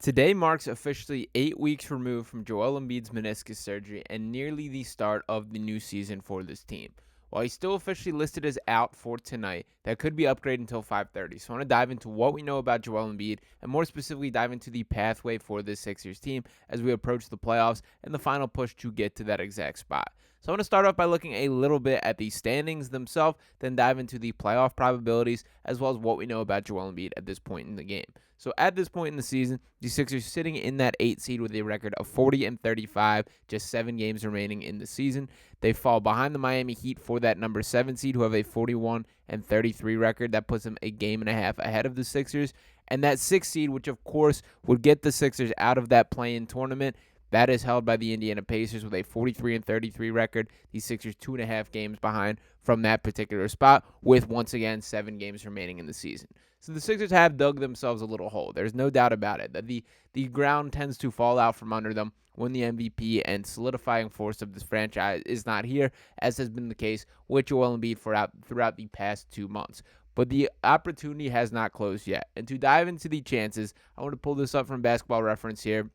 Today marks officially 8 weeks removed from Joel Embiid's meniscus surgery and nearly the start of the new season for this team. While he's still officially listed as out for tonight, that could be upgraded until 5:30. So I want to dive into what we know about Joel Embiid and more specifically dive into the pathway for this Sixers team as we approach the playoffs and the final push to get to that exact spot. So I want to start off by looking a little bit at the standings themselves, then dive into the playoff probabilities as well as what we know about Joel Embiid at this point in the game. So at this point in the season, the Sixers sitting in that 8 seed with a record of 40-35, just 7 games remaining in the season. They fall behind the Miami Heat for that number 7 seed, who have a 41-33 record. That puts them a game and a half ahead of the Sixers. And that 6 seed, which of course would get the Sixers out of that play-in tournament, that is held by the Indiana Pacers with a 43-33 record. The Sixers 2.5 games behind from that particular spot, with once again 7 games remaining in the season. So the Sixers have dug themselves a little hole. There's no doubt about it. That the ground tends to fall out from under them when the MVP and solidifying force of this franchise is not here, as has been the case with Joel Embiid throughout the past 2 months. But the opportunity has not closed yet. And to dive into the chances, I want to pull this up from Basketball Reference here,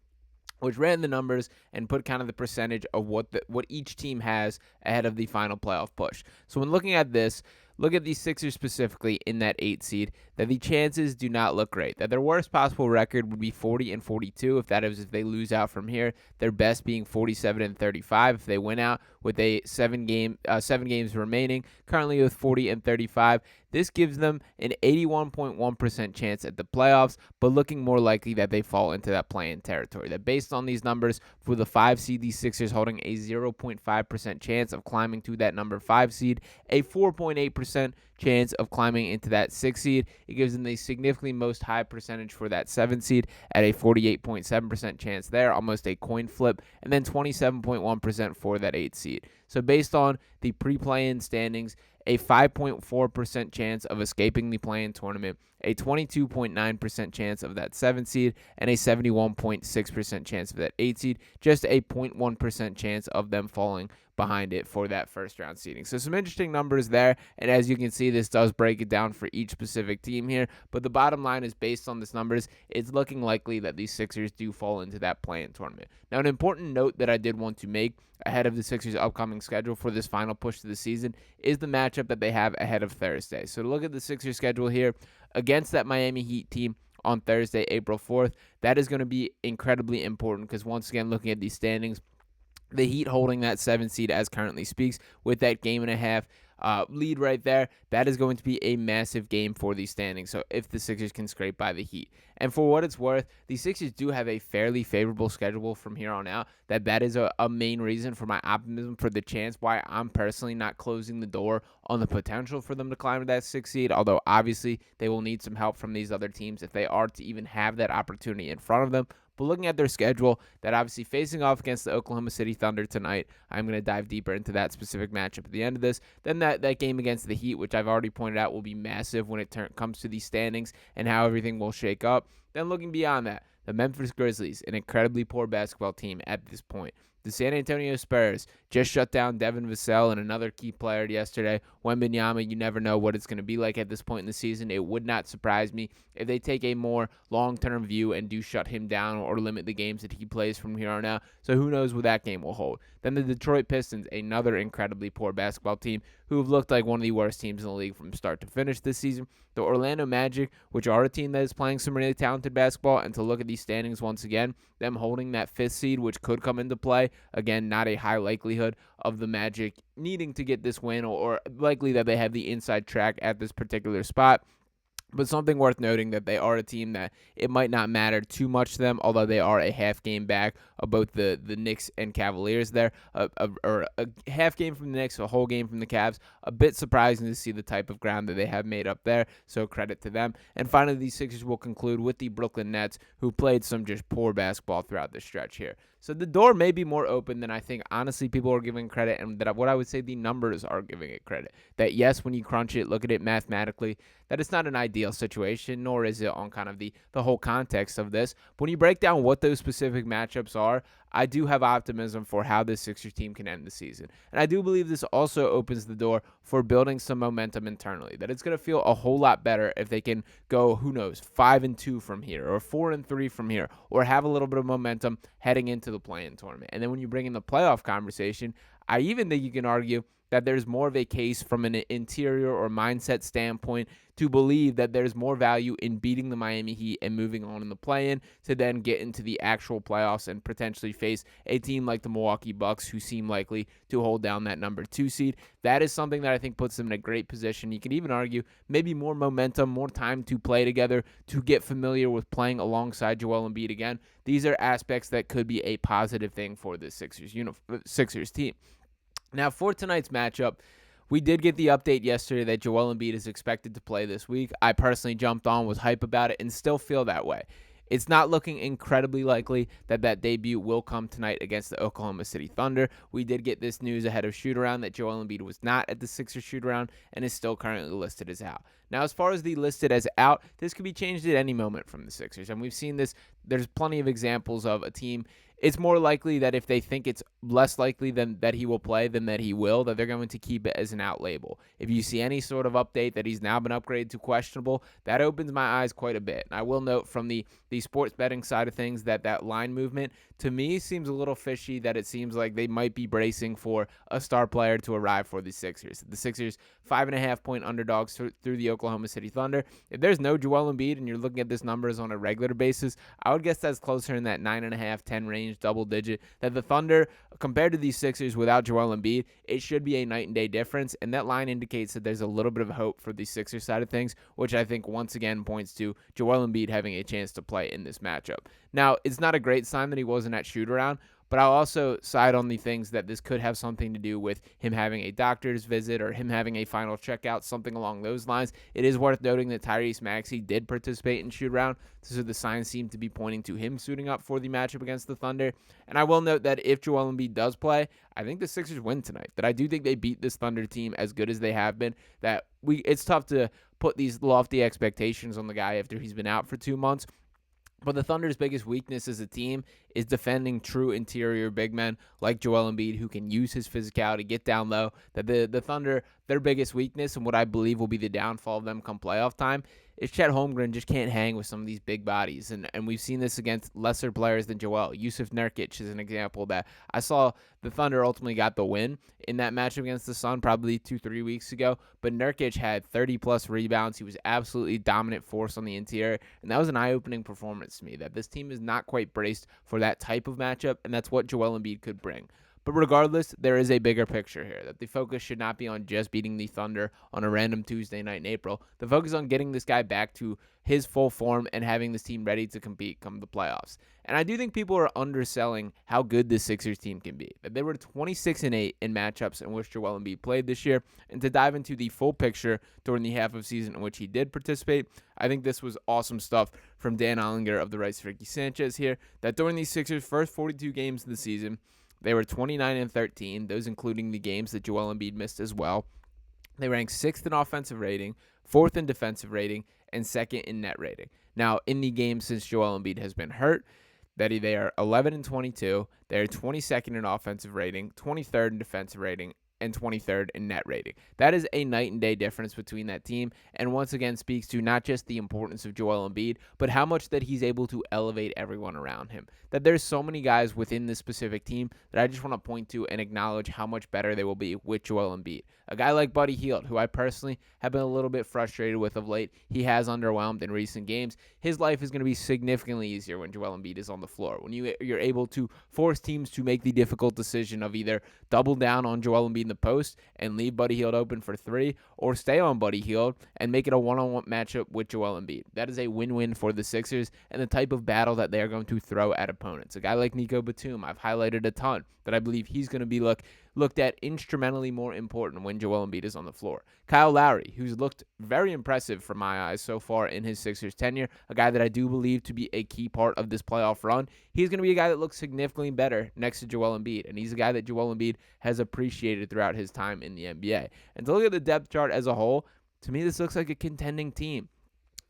which ran the numbers and put kind of the percentage of what each team has ahead of the final playoff push. So when looking at this, look at the Sixers specifically in that 8 seed, that the chances do not look great. That their worst possible record would be 40-42 if they lose out from here. Their best being 47-35 if they win out with a 7 games remaining, currently with 40-35. This gives them an 81.1% chance at the playoffs, but looking more likely that they fall into that play-in territory. That based on these numbers, for the 5 seed, the Sixers holding a 0.5% chance of climbing to that number 5 seed, a 4.8% chance of climbing into that 6 seed. It gives them the significantly most high percentage for that 7 seed at a 48.7% chance there, almost a coin flip, and then 27.1% for that 8 seed. So based on the pre-play-in standings, a 5.4% chance of escaping the play-in tournament, a 22.9% chance of that 7 seed, and a 71.6% chance of that 8 seed, just a 0.1% chance of them falling behind it for that first round seeding. So some interesting numbers there, and as you can see, this does break it down for each specific team here, but the bottom line is based on these numbers, it's looking likely that these Sixers do fall into that play-in tournament. Now, an important note that I did want to make ahead of the Sixers' upcoming schedule for this final push to the season is the matchup that they have ahead of Thursday. So to look at the Sixers' schedule here against that Miami Heat team on Thursday, April 4th, that is going to be incredibly important because once again, looking at these standings, the Heat holding that 7 seed as currently speaks with that game and a half lead right there, that is going to be a massive game for these standings. So if the Sixers can scrape by the Heat. And for what it's worth, the Sixers do have a fairly favorable schedule from here on out. That is a main reason for my optimism for the chance why I'm personally not closing the door on the potential for them to climb to that 6 seed, although obviously they will need some help from these other teams if they are to even have that opportunity in front of them. But looking at their schedule, that obviously facing off against the Oklahoma City Thunder tonight, I'm going to dive deeper into that specific matchup at the end of this. Then that game against the Heat, which I've already pointed out will be massive when it comes to these standings and how everything will shake up. Then looking beyond that, the Memphis Grizzlies, an incredibly poor basketball team at this point. The San Antonio Spurs just shut down Devin Vassell and another key player yesterday. Wembanyama, you never know what it's going to be like at this point in the season. It would not surprise me if they take a more long-term view and do shut him down or limit the games that he plays from here on out. So who knows what that game will hold. Then the Detroit Pistons, another incredibly poor basketball team who have looked like one of the worst teams in the league from start to finish this season. The Orlando Magic, which are a team that is playing some really talented basketball, and to look at these standings once again, them holding that 5th seed, which could come into play. Again, not a high likelihood of the Magic needing to get this win or likely that they have the inside track at this particular spot. But something worth noting that they are a team that it might not matter too much to them, although they are a half game back of both the Knicks and Cavaliers there, or a half game from the Knicks, a whole game from the Cavs. A bit surprising to see the type of ground that they have made up there, so credit to them. And finally, these Sixers will conclude with the Brooklyn Nets, who played some just poor basketball throughout the stretch here. So the door may be more open than I think, honestly, people are giving credit, and that what I would say the numbers are giving it credit. That yes, when you crunch it, look at it mathematically, that it's not an ideal situation, nor is it on kind of the whole context of this. But when you break down what those specific matchups are, I do have optimism for how this Sixers team can end the season. And I do believe this also opens the door for building some momentum internally, that it's going to feel a whole lot better if they can go, who knows, 5-2 from here or 4-3 from here, or have a little bit of momentum heading into the play-in tournament. And then when you bring in the playoff conversation, I even think you can argue that there's more of a case from an interior or mindset standpoint to believe that there's more value in beating the Miami Heat and moving on in the play-in to then get into the actual playoffs and potentially face a team like the Milwaukee Bucks, who seem likely to hold down that number 2 seed. That is something that I think puts them in a great position. You could even argue maybe more momentum, more time to play together, to get familiar with playing alongside Joel Embiid again. These are aspects that could be a positive thing for the Sixers team. Now, for tonight's matchup, we did get the update yesterday that Joel Embiid is expected to play this week. I personally jumped on, was hype about it, and still feel that way. It's not looking incredibly likely that debut will come tonight against the Oklahoma City Thunder. We did get this news ahead of shoot-around that Joel Embiid was not at the Sixers shoot-around and is still currently listed as out. Now, as far as the listed as out, this could be changed at any moment from the Sixers, and we've seen this. There's plenty of examples of a team. It's more likely that if they think it's less likely than that he will play than that he will, that they're going to keep it as an out label. If you see any sort of update that he's now been upgraded to questionable, that opens my eyes quite a bit. And I will note from the sports betting side of things that line movement, to me, seems a little fishy, that it seems like they might be bracing for a star player to arrive for the Sixers. The Sixers, 5.5-point underdogs through the Oklahoma City Thunder. If there's no Joel Embiid and you're looking at this numbers on a regular basis, I would guess that's closer in that 9.5, 10 range, double digit. That the Thunder, compared to these Sixers without Joel Embiid, it should be a night and day difference. And that line indicates that there's a little bit of hope for the Sixers side of things, which I think once again points to Joel Embiid having a chance to play in this matchup. Now, it's not a great sign that he wasn't at shoot-around, but I'll also side on the things that this could have something to do with him having a doctor's visit or him having a final checkout, something along those lines. It is worth noting that Tyrese Maxey did participate in shoot-around, so the signs seem to be pointing to him suiting up for the matchup against the Thunder. And I will note that if Joel Embiid does play, I think the Sixers win tonight. That I do think they beat this Thunder team as good as they have been. That it's tough to put these lofty expectations on the guy after he's been out for 2 months. But the Thunder's biggest weakness as a team is defending true interior big men like Joel Embiid, who can use his physicality, get down low. That the Thunder, their biggest weakness and what I believe will be the downfall of them come playoff time is Chet Holmgren just can't hang with some of these big bodies. And we've seen this against lesser players than Joel. Yusuf Nurkic is an example that I saw the Thunder ultimately got the win in that matchup against the Sun probably 2-3 weeks ago. But Nurkic had 30-plus rebounds. He was absolutely dominant force on the interior. And that was an eye-opening performance to me, that this team is not quite braced for that type of matchup, and that's what Joel Embiid could bring. But regardless, there is a bigger picture here, that the focus should not be on just beating the Thunder on a random Tuesday night in April. The focus is on getting this guy back to his full form and having this team ready to compete come the playoffs. And I do think people are underselling how good this Sixers team can be. That they were 26-8 in matchups in which Joel Embiid played this year. And to dive into the full picture during the half of season in which he did participate, I think this was awesome stuff from Dan Ollinger of the Rights Ricky Sanchez here, that during these Sixers' first 42 games of the season, they were 29-13, those including the games that Joel Embiid missed as well. They ranked 6th in offensive rating, 4th in defensive rating, and 2nd in net rating. Now, in the games since Joel Embiid has been hurt, they are 11-22. They are 22nd in offensive rating, 23rd in defensive rating, and 23rd in net rating. That is a night and day difference between that team, and once again speaks to not just the importance of Joel Embiid, but how much that he's able to elevate everyone around him. That there's so many guys within this specific team that I just want to point to and acknowledge how much better they will be with Joel Embiid. A guy like Buddy Hield, who I personally have been a little bit frustrated with of late, he has underwhelmed in recent games. His life is going to be significantly easier when Joel Embiid is on the floor. When you're able to force teams to make the difficult decision of either double down on Joel Embiid in the post and leave Buddy Hield open for three, or stay on Buddy Hield and make it a one-on-one matchup with Joel Embiid. That is a win-win for the Sixers and the type of battle that they are going to throw at opponents. A guy like Nico Batum, I've highlighted a ton, that I believe he's going to be looked at instrumentally more important when Joel Embiid is on the floor. Kyle Lowry, who's looked very impressive from my eyes so far in his Sixers tenure, a guy that I do believe to be a key part of this playoff run. He's going to be a guy that looks significantly better next to Joel Embiid, and he's a guy that Joel Embiid has appreciated throughout his time in the NBA. And to look at the depth chart as a whole, To me, this looks like a contending team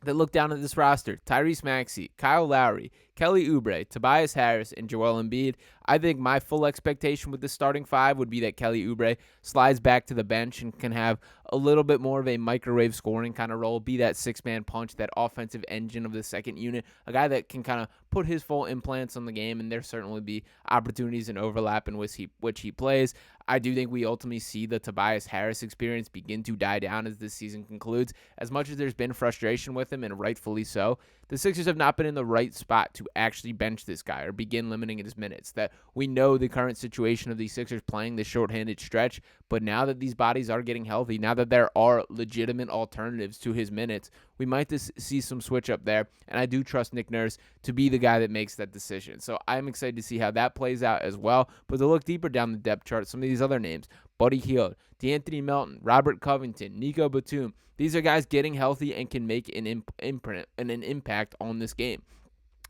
that look down at this roster: Tyrese Maxey, Kyle Lowry, Kelly Oubre, Tobias Harris, and Joel Embiid. I think my full expectation with the starting five would be that Kelly Oubre slides back to the bench and can have a little bit more of a microwave scoring kind of role, be that six-man punch, that offensive engine of the second unit, a guy that can kind of put his full implants on the game, and there certainly be opportunities and overlap in which he plays. I do think we ultimately see the Tobias Harris experience begin to die down as this season concludes. As much as there's been frustration with him, and rightfully so, the Sixers have not been in the right spot to actually bench this guy or begin limiting his minutes. That we know the current situation of the Sixers playing this shorthanded stretch, but now that these bodies are getting healthy, now that there are legitimate alternatives to his minutes, we might see some switch up there, and I do trust Nick Nurse to be the guy that makes that decision. So I'm excited to see how that plays out as well. But to look deeper down the depth chart, some of these other names: Buddy Hield, DeAnthony Melton, Robert Covington, Nico Batum. These are guys getting healthy and can make an imprint and an impact on this game.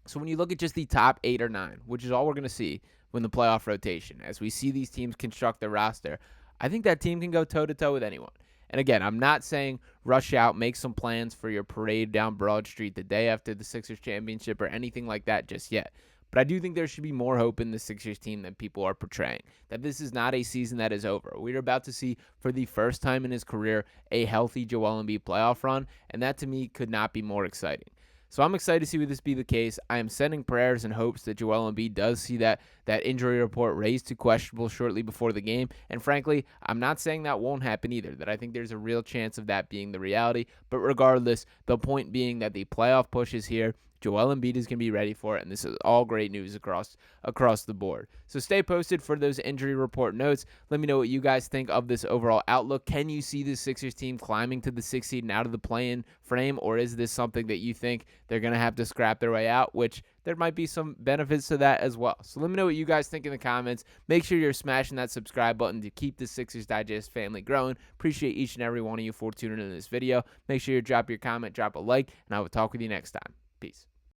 So when you look at just the top 8 or 9, which is all we're going to see when the playoff rotation, as we see these teams construct their roster, I think that team can go toe-to-toe with anyone. And again, I'm not saying rush out, make some plans for your parade down Broad Street the day after the Sixers championship or anything like that just yet. But I do think there should be more hope in the Sixers team than people are portraying. That this is not a season that is over. We're about to see, for the first time in his career, a healthy Joel Embiid playoff run, and that to me could not be more exciting. So I'm excited to see this be the case. I am sending prayers and hopes that Joel Embiid does see that injury report raised to questionable shortly before the game. And frankly, I'm not saying that won't happen either, that I think there's a real chance of that being the reality. But regardless, the point being that the playoff push is here. Joel Embiid is going to be ready for it, and this is all great news across the board. So stay posted for those injury report notes. Let me know what you guys think of this overall outlook. Can you see the Sixers team climbing to the 6th seed and out of the play-in frame, or is this something that you think they're going to have to scrap their way out, which there might be some benefits to that as well. So let me know what you guys think in the comments. Make sure you're smashing that subscribe button to keep the Sixers Digest family growing. Appreciate each and every one of you for tuning in this video. Make sure you drop your comment, drop a like, and I will talk with you next time. Peace.